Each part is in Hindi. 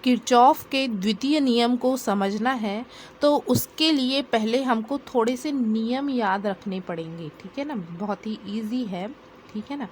किरचॉफ के द्वितीय नियम को समझना है तो उसके लिए पहले हमको थोड़े से नियम याद रखने पड़ेंगे, ठीक है ना। बहुत ही इजी है, ठीक है ना।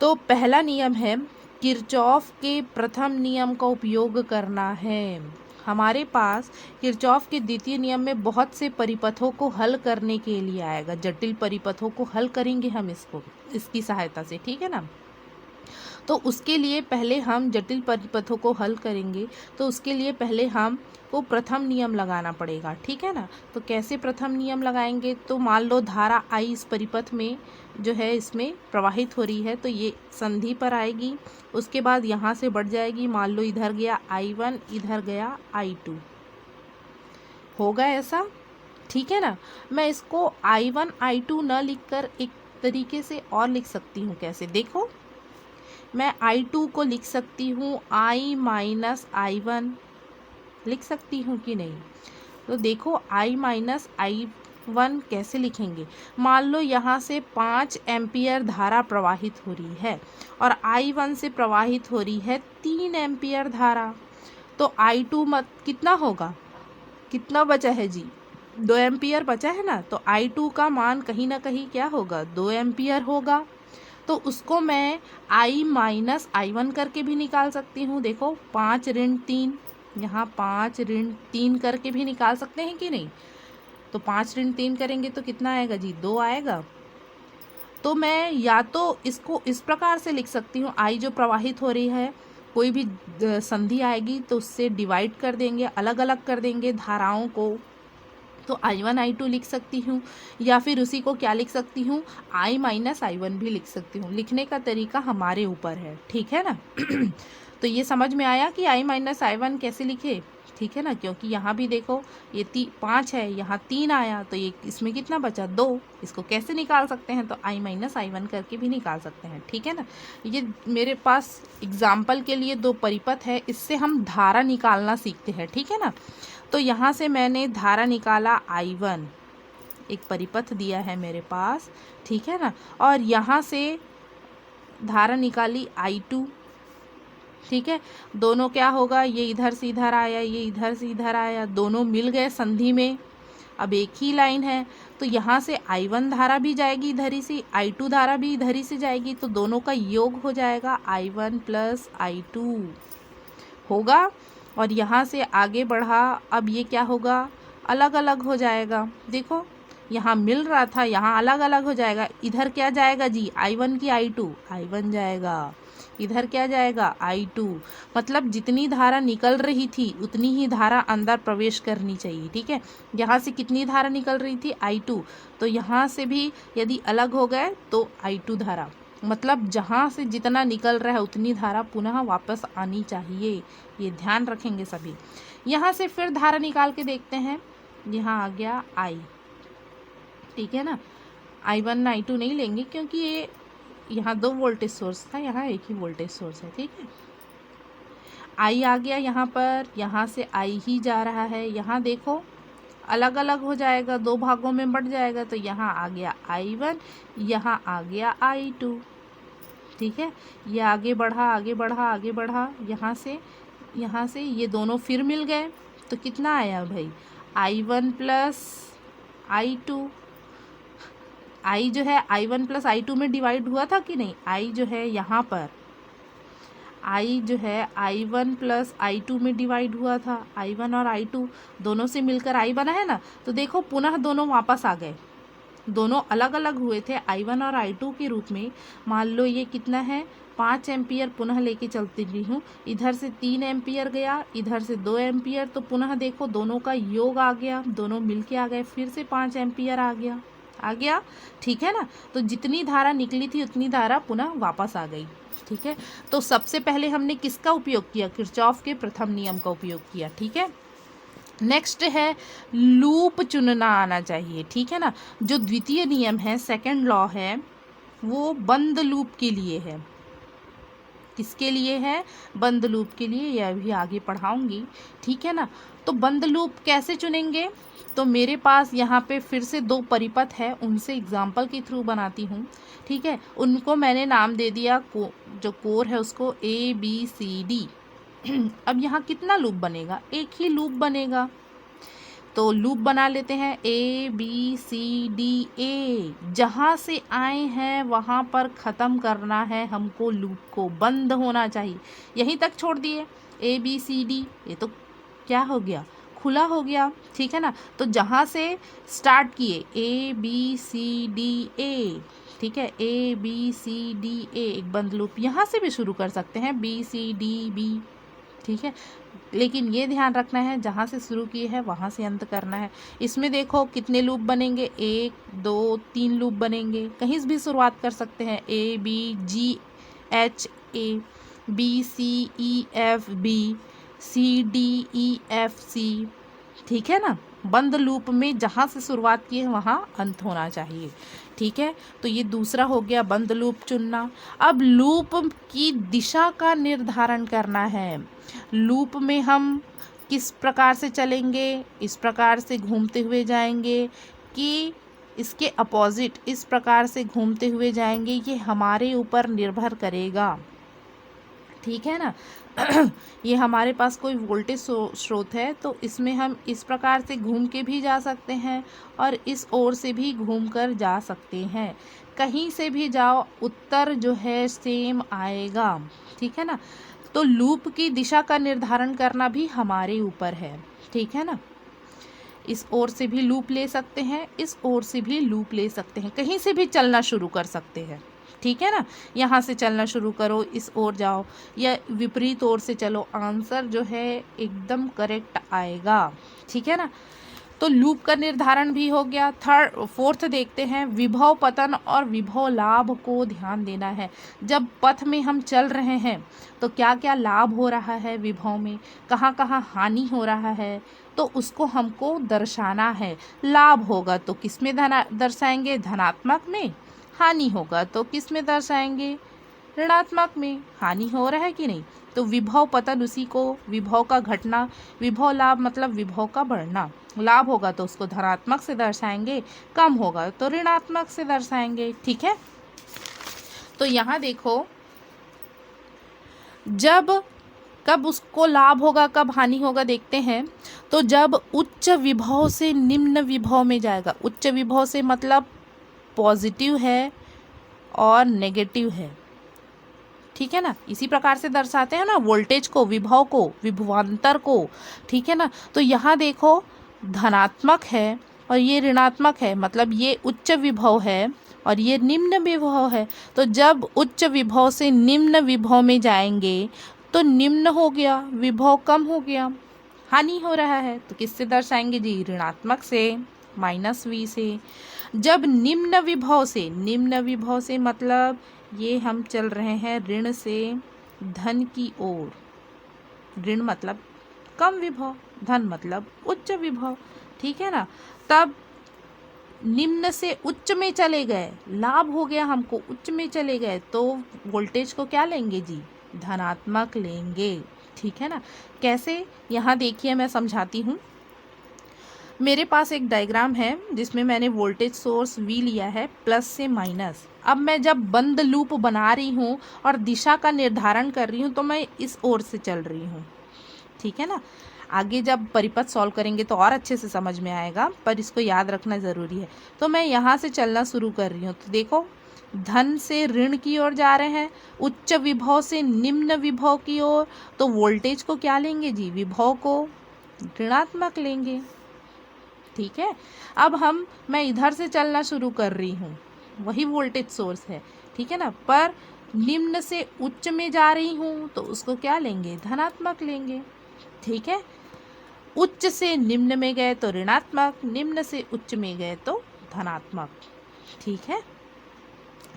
तो पहला नियम है किरचॉफ के प्रथम नियम का उपयोग करना है। हमारे पास किरचॉफ के द्वितीय नियम में बहुत से परिपथों को हल करने के लिए आएगा, जटिल परिपथों को हल करेंगे हम इसकी सहायता से, ठीक है ना। तो उसके लिए पहले हम जटिल परिपथों को हल करेंगे, तो उसके लिए पहले हम को प्रथम नियम लगाना पड़ेगा, ठीक है ना। तो कैसे प्रथम नियम लगाएंगे, तो मान लो धारा आई इस परिपथ में जो है इसमें प्रवाहित हो रही है, तो ये संधि पर आएगी, उसके बाद यहाँ से बढ़ जाएगी, मान लो इधर गया I1, इधर गया I2, होगा ऐसा, ठीक है ना। मैं इसको I1 I2 न लिखकर एक तरीके से और लिख सकती हूँ, कैसे देखो, मैं I2 को लिख सकती हूँ I माइनस I1, लिख सकती हूँ कि नहीं। तो देखो I माइनस I1 कैसे लिखेंगे, मान लो यहाँ से 5 एम्पियर धारा प्रवाहित हो रही है और I1 से प्रवाहित हो रही है 3 एम्पियर धारा, तो I2 मत कितना होगा, कितना बचा है जी, 2 एम्पियर बचा है ना। तो I2 का मान कहीं ना कहीं क्या होगा, 2 एम्पियर होगा। तो उसको मैं I माइनस I1 करके भी निकाल सकती हूँ। देखो 5 ऋण 3, यहाँ 5 ऋण 3 करके भी निकाल सकते हैं कि नहीं। तो 5 ऋण 3 करेंगे तो कितना आएगा जी, 2 आएगा। तो मैं या तो इसको इस प्रकार से लिख सकती हूँ, I जो प्रवाहित हो रही है, कोई भी संधि आएगी तो उससे डिवाइड कर देंगे, अलग अलग कर देंगे धाराओं को, तो I1 I2 लिख सकती हूँ, या फिर उसी को क्या लिख सकती हूँ, I माइनस I1 भी लिख सकती हूँ। लिखने का तरीका हमारे ऊपर है, ठीक है ना। तो ये समझ में आया कि I माइनस I1 कैसे लिखे, ठीक है ना। क्योंकि यहाँ भी देखो ये 5 है, यहाँ 3 आया, तो ये इसमें कितना बचा, 2। इसको कैसे निकाल सकते हैं, तो I माइनस I1 करके भी निकाल सकते हैं, ठीक है ना। ये मेरे पास एग्जाम्पल के लिए 2 परिपथ है, इससे हम धारा निकालना सीखते हैं, ठीक है ना। तो यहाँ से मैंने धारा निकाला I1, एक परिपथ दिया है मेरे पास, ठीक है ना। और यहाँ से धारा निकाली I2, ठीक है। दोनों क्या होगा, ये इधर से इधर आया, ये इधर से इधर आया, दोनों मिल गए संधि में, अब एक ही लाइन है, तो यहाँ से I1 धारा भी जाएगी इधर ही से, I2 धारा भी इधर ही से जाएगी, तो दोनों का योग हो जाएगा I1 प्लस I2 होगा। और यहाँ से आगे बढ़ा, अब ये क्या होगा, अलग अलग हो जाएगा। देखो यहाँ मिल रहा था, यहाँ अलग अलग हो जाएगा। इधर क्या जाएगा जी, I1 की I2, I1 जाएगा, इधर क्या जाएगा, I2। मतलब जितनी धारा निकल रही थी उतनी ही धारा अंदर प्रवेश करनी चाहिए, ठीक है। यहाँ से कितनी धारा निकल रही थी, I2, तो यहाँ से भी यदि अलग हो गए तो I2 धारा, मतलब जहाँ से जितना निकल रहा है उतनी धारा पुनः वापस आनी चाहिए, ये ध्यान रखेंगे सभी। यहाँ से फिर धारा निकाल के देखते हैं, यहाँ आ गया I, ठीक है ना। I1 I2 नहीं लेंगे क्योंकि ये यहाँ 2 वोल्टेज सोर्स था, यहाँ एक ही वोल्टेज सोर्स है, ठीक है। I आ गया यहाँ पर, यहाँ से I ही जा रहा है, यहाँ देखो अलग अलग हो जाएगा, 2 भागों में बढ़ जाएगा, तो यहाँ आ गया I1, यहाँ आ गया I2, ठीक है। ये आगे बढ़ा आगे बढ़ा आगे बढ़ा, यहाँ से ये दोनों फिर मिल गए, तो कितना आया भाई, I1 प्लस I2। I जो है I1 प्लस I2 में डिवाइड हुआ था कि नहीं, I जो है यहाँ पर I जो है I1 प्लस I2 में डिवाइड हुआ था, I1 और I2 दोनों से मिलकर I बना है ना। तो देखो पुनः दोनों वापस आ गए, दोनों अलग अलग हुए थे I1 और I2 के रूप में। मान लो ये कितना है, 5 एम्पियर पुनः लेके चलती रही हूँ, इधर से 3 एम्पियर गया, इधर से 2 एम्पियर, तो पुनः देखो दोनों का योग आ गया, दोनों मिलके आ गए, फिर से 5 एम्पियर आ गया, ठीक है ना। तो जितनी धारा निकली थी उतनी धारा पुनः वापस आ गई, ठीक है। तो सबसे पहले हमने किसका उपयोग किया, किरचॉफ के प्रथम नियम का उपयोग किया, ठीक है। नेक्स्ट है लूप चुनना आना चाहिए, ठीक है ना। जो द्वितीय नियम है, सेकंड लॉ है, वो बंद लूप के लिए है। किसके लिए है, बंद लूप के लिए, यह भी आगे पढ़ाऊंगी, ठीक है ना। तो बंद लूप कैसे चुनेंगे, तो मेरे पास यहाँ पे फिर से 2 परिपथ है, उनसे एग्जाम्पल के थ्रू बनाती हूँ, ठीक है। उनको मैंने नाम दे दिया, जो कोर है उसको ABCD, अब यहाँ कितना लूप बनेगा, एक ही लूप बनेगा। तो लूप बना लेते हैं, A B C D A, जहाँ से आए हैं वहाँ पर ख़त्म करना है हमको, लूप को बंद होना चाहिए। यहीं तक छोड़ दिए ए बी सी डी, ये तो क्या हो गया, खुला हो गया, ठीक है ना। तो जहाँ से स्टार्ट किए ए बी सी डी ए, ठीक है, ए बी सी डी ए, एक बंद लूप। यहाँ से भी शुरू कर सकते हैं बी सी डी बी, ठीक है, लेकिन ये ध्यान रखना है जहाँ से शुरू किए हैं वहाँ से अंत करना है। इसमें देखो कितने लूप बनेंगे, 1 2 3 लूप बनेंगे। कहीं से भी शुरुआत कर सकते हैं, A B G H A, B C E F B, C D E F C, ठीक है ना। बंद लूप में जहाँ से शुरुआत की है वहाँ अंत होना चाहिए, ठीक है। तो ये दूसरा हो गया बंद लूप चुनना। अब लूप की दिशा का निर्धारण करना है। लूप में हम किस प्रकार से चलेंगे, इस प्रकार से घूमते हुए जाएंगे कि इसके अपोजिट इस प्रकार से घूमते हुए जाएंगे, ये हमारे ऊपर निर्भर करेगा, ठीक है ना। ये हमारे पास कोई वोल्टेज स्रोत है तो इसमें हम इस प्रकार से घूम के भी जा सकते हैं और इस ओर से भी घूम कर जा सकते हैं। कहीं से भी जाओ उत्तर जो है सेम आएगा, ठीक है ना। तो लूप की दिशा का निर्धारण करना भी हमारे ऊपर है, ठीक है ना। इस ओर से भी लूप ले सकते हैं, इस ओर से भी लूप ले सकते हैं, कहीं से भी चलना शुरू कर सकते हैं, ठीक है ना। यहाँ से चलना शुरू करो, इस ओर जाओ या विपरीत ओर से चलो, आंसर जो है एकदम करेक्ट आएगा, ठीक है ना। तो लूप का निर्धारण भी हो गया। फोर्थ देखते हैं, विभव पतन और विभव लाभ को ध्यान देना है। जब पथ में हम चल रहे हैं तो क्या क्या लाभ हो रहा है विभव में, कहाँ कहाँ हानि हो रहा है, तो उसको हमको दर्शाना है। लाभ होगा तो किस में दर्शाएंगे, धनात्मक में। हानि होगा तो किस में दर्शाएंगे, ऋणात्मक में। हानि हो रहा है कि नहीं, तो विभव पतन उसी को, विभव का घटना। विभव लाभ मतलब विभव का बढ़ना। लाभ होगा तो उसको धनात्मक से दर्शाएंगे, कम होगा तो ऋणात्मक से दर्शाएंगे, ठीक है। तो यहाँ देखो, जब कब उसको लाभ होगा कब हानि होगा देखते हैं। तो जब उच्च विभव से निम्न विभव में जाएगा, उच्च विभव से मतलब पॉजिटिव है और नेगेटिव है, ठीक है ना। इसी प्रकार से दर्शाते हैं ना वोल्टेज को, विभव को, विभवांतर को, ठीक है ना। तो यहाँ देखो धनात्मक है और ये ऋणात्मक है, मतलब ये उच्च विभव है और ये निम्न विभव है। तो जब उच्च विभव से निम्न विभव में जाएंगे तो निम्न हो गया, विभव कम हो गया, हानि हो रहा है, तो किससे दर्शाएंगे जी, ऋणात्मक से, माइनस वी से। जब निम्न विभव से, निम्न विभव से मतलब ये हम चल रहे हैं ऋण से धन की ओर। ऋण मतलब कम विभव, धन मतलब उच्च विभव, ठीक है ना। तब निम्न से उच्च में चले गए, लाभ हो गया हमको, उच्च में चले गए तो वोल्टेज को क्या लेंगे जी, धनात्मक लेंगे, ठीक है ना। कैसे, यहाँ देखिए मैं समझाती हूँ। मेरे पास एक डायग्राम है जिसमें मैंने वोल्टेज सोर्स V लिया है प्लस से माइनस। अब मैं जब बंद लूप बना रही हूँ और दिशा का निर्धारण कर रही हूँ तो मैं इस ओर से चल रही हूँ, ठीक है ना। आगे जब परिपथ सॉल्व करेंगे तो और अच्छे से समझ में आएगा, पर इसको याद रखना ज़रूरी है। तो मैं यहाँ से चलना शुरू कर रही हूँ, तो देखो धन से ऋण की ओर जा रहे हैं, उच्च विभव से निम्न विभव की ओर, तो वोल्टेज को क्या लेंगे जी, विभव को ऋणात्मक लेंगे, ठीक है। अब मैं इधर से चलना शुरू कर रही हूँ, वही वोल्टेज सोर्स है, ठीक है ना, पर निम्न से उच्च में जा रही हूँ तो उसको क्या लेंगे, धनात्मक लेंगे, ठीक है। उच्च से निम्न में गए तो ऋणात्मक, निम्न से उच्च में गए तो धनात्मक, ठीक है।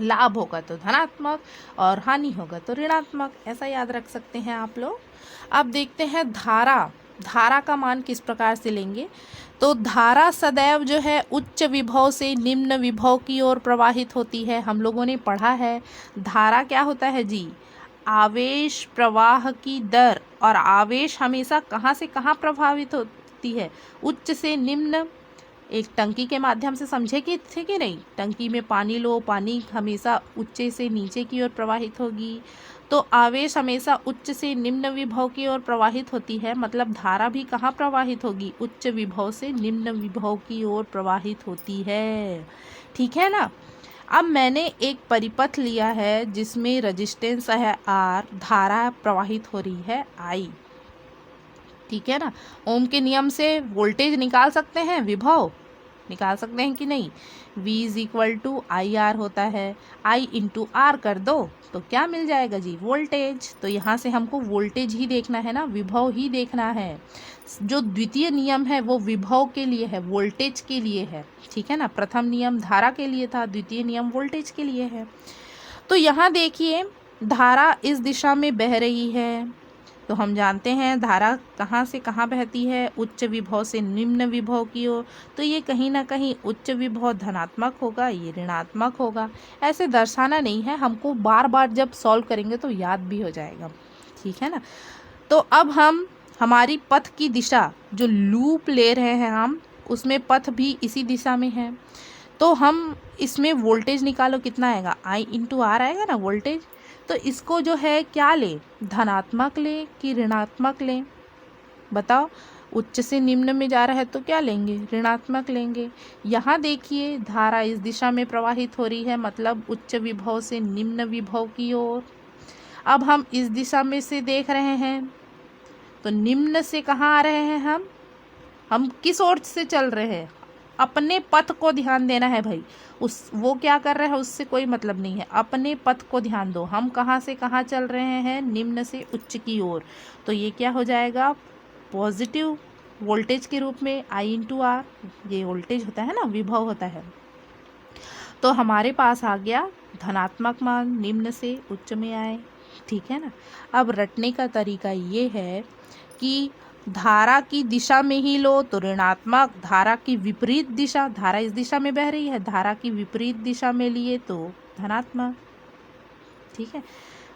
लाभ होगा तो धनात्मक और हानि होगा तो ऋणात्मक, ऐसा याद रख सकते हैं आप लोग। अब देखते हैं धारा। धारा का मान किस प्रकार से लेंगे, तो धारा सदैव जो है उच्च विभव से निम्न विभव की ओर प्रवाहित होती है। हम लोगों ने पढ़ा है धारा क्या होता है जी, आवेश प्रवाह की दर, और आवेश हमेशा कहाँ से कहाँ प्रभावित होती है, उच्च से निम्न। एक टंकी के माध्यम से समझे कि थे कि नहीं, टंकी में पानी लो, पानी हमेशा ऊंचे से नीचे की ओर प्रवाहित होगी, तो आवेश हमेशा उच्च से निम्न विभव की ओर प्रवाहित होती है, मतलब धारा भी कहाँ प्रवाहित होगी, उच्च विभव से निम्न विभव की ओर प्रवाहित होती है। ठीक है ना। अब मैंने एक परिपथ लिया है जिसमें रेजिस्टेंस है R, धारा प्रवाहित हो रही है I। ठीक है ना। ओम के नियम से वोल्टेज निकाल सकते हैं, विभव निकाल सकते हैं कि नहीं। V is equal to I R होता है, I इंटू आर कर दो तो क्या मिल जाएगा जी, वोल्टेज। तो यहाँ से हमको वोल्टेज ही देखना है ना, विभव ही देखना है। जो द्वितीय नियम है वो विभव के लिए है, वोल्टेज के लिए है। ठीक है ना। प्रथम नियम धारा के लिए था, द्वितीय नियम वोल्टेज के लिए है। तो यहाँ देखिए धारा इस दिशा में बह रही है, तो हम जानते हैं धारा कहाँ से कहाँ बहती है, उच्च विभव से निम्न विभव की ओर। तो ये कहीं ना कहीं उच्च विभव धनात्मक होगा, ये ऋणात्मक होगा। ऐसे दर्शाना नहीं है, हमको बार बार जब सॉल्व करेंगे तो याद भी हो जाएगा। ठीक है ना। तो अब हम हमारी पथ की दिशा जो लूप ले रहे हैं हम, उसमें पथ भी इसी दिशा में है। तो हम इसमें वोल्टेज निकालो, कितना आएगा, I इंटू आर आएगा ना वोल्टेज। तो इसको जो है क्या ले, धनात्मक ले कि ऋणात्मक ले, बताओ। उच्च से निम्न में जा रहा है तो क्या लेंगे, ऋणात्मक लेंगे। यहाँ देखिए धारा इस दिशा में प्रवाहित हो रही है, मतलब उच्च विभव से निम्न विभव की ओर। अब हम इस दिशा में से देख रहे हैं, तो निम्न से कहाँ आ रहे हैं हम किस ओर से चल रहे हैं, अपने पथ को ध्यान देना है भाई। वो क्या कर रहा है उससे कोई मतलब नहीं है, अपने पथ को ध्यान दो। हम कहाँ से कहाँ चल रहे हैं, निम्न से उच्च की ओर। तो ये क्या हो जाएगा, पॉजिटिव वोल्टेज के रूप में I इंटू आर, ये वोल्टेज होता है ना, विभव होता है। तो हमारे पास आ गया धनात्मक मान, निम्न से उच्च में आए। ठीक है ना। अब रटने का तरीका ये है कि धारा की दिशा में ही लो तो ऋणात्मक, धारा की विपरीत दिशा, धारा इस दिशा में बह रही है, धारा की विपरीत दिशा में लिए तो धनात्मक। ठीक है।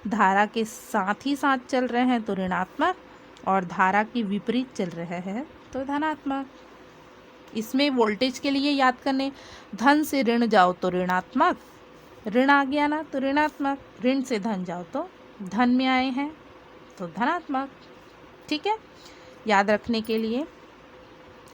धारा के साथ ही साथ चल रहे हैं तो ऋणात्मक, और धारा की विपरीत चल रहे हैं तो धनात्मक। इसमें वोल्टेज के लिए याद करने, धन से ऋण जाओ तो ऋणात्मक, ऋण आ गया ना तो ऋणात्मक, ऋण से धन जाओ तो धन में आए हैं तो धनात्मक। ठीक है। याद रखने के लिए